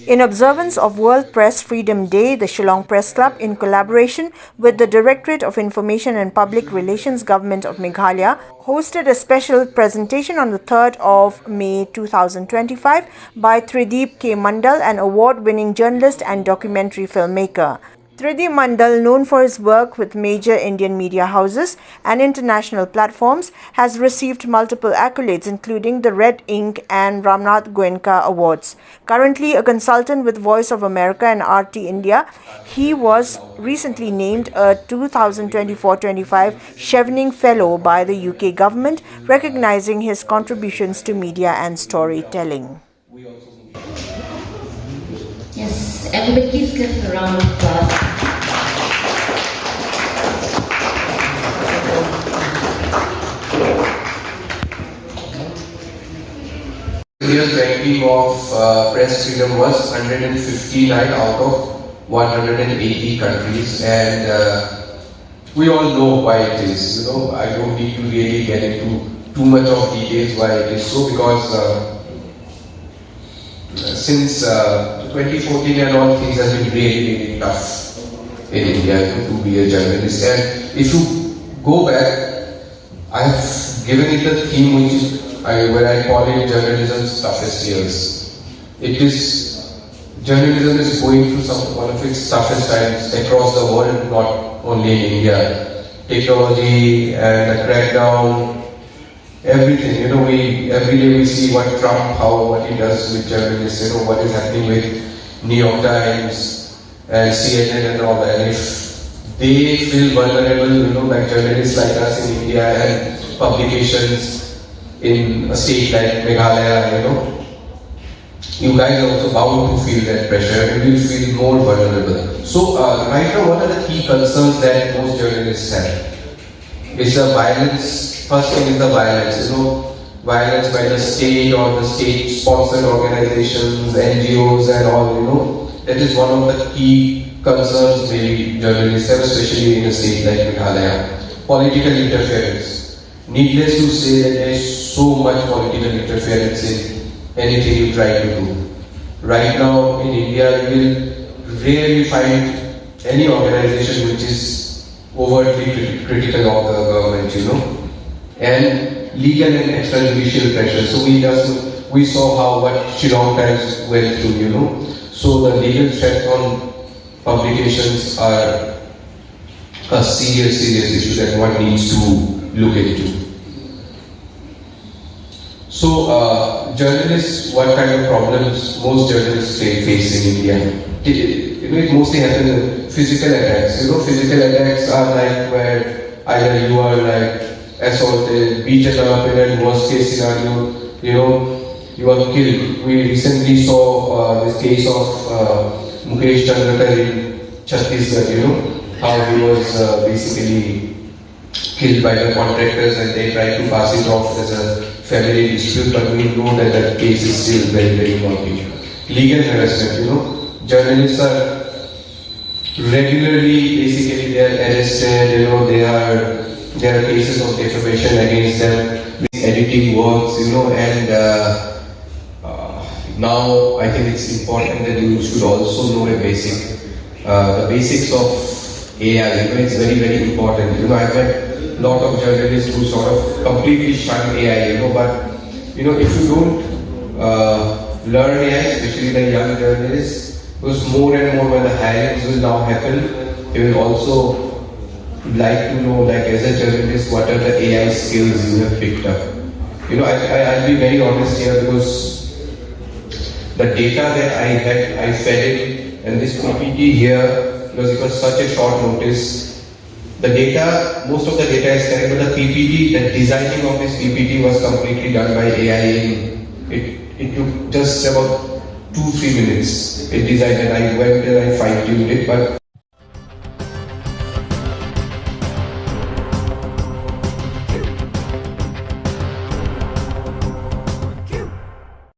In observance of World Press Freedom Day, the Shillong Press Club, in collaboration with the Directorate of Information and Public Relations Government of Meghalaya, hosted a special presentation on the 3rd of May 2025 by Tridip Mandal, an award-winning journalist and documentary filmmaker. Tridip Mandal, known for his work with major Indian media houses and international platforms, has received multiple accolades including the Red Ink and Ramnath Goenka Awards. Currently a consultant with Voice of America and RT India, he was recently named a 2024-25 Chevening Fellow by the UK government, recognizing his contributions to media and storytelling. Yes, everybody please give a round of applause. India's ranking of press freedom was 159 out of 180 countries, and we all know why it is. I don't need to really get into too much of details why it is so, because since 2014 and all, things have been really tough in India to be a journalist. And if you go back, I have given it a theme which is where I call it journalism's toughest years. Journalism is going through one of its toughest times across the world, not only in India. Technology and the crackdown, everything, every day we see what he does with journalists, what is happening with New York Times and CNN and all that. And if they feel vulnerable, like journalists like us in India and publications in a state like Meghalaya, you guys are also bound to feel that pressure and you will feel more vulnerable. So right now, what are the key concerns that most journalists have? It's the violence. First thing is the violence, violence by the state or the state-sponsored organizations, NGOs and all, that is one of the key concerns maybe journalists have, especially in a state like Meghalaya. Political interference. Needless to say that there is so much political interference in anything you try to do. Right now in India, you will rarely find any organization which is overtly critical of the government, and legal and extrajudicial pressure. So we saw how what Shillong Times went through, So the legal threats on publications are a serious issue that one needs to look into. So journalists, what kind of problems most journalists face in India? It mostly happens in physical attacks. Physical attacks are like where either you are assaulted, beaten up, and worst case scenario, you are killed. We recently saw this case of Mukesh Chandrakar in Chhattisgarh, how he was basically killed by the contractors and they tried to pass it off as a family dispute, but we know that that case is still very, very murky. Legal harassment, journalists are regularly, basically they are arrested, there are cases of defamation against them, editing works, and now I think it's important that you should also know the basics of AI. It's very, very important. I've met a lot of journalists who sort of completely shun AI, but if you don't learn AI, especially the young journalists, because more and more when the hirings will now happen, they will also like to know, as a journalist, what are the AI skills you have picked up. I'll be very honest here, because the data that I fed in, and this PPT here, because it was such a short notice, most of the data is correct, but the PPT, the designing of this PPT was completely done by AI. It took just about 2-3 minutes. It designed, and I went there, I fine-tuned it, but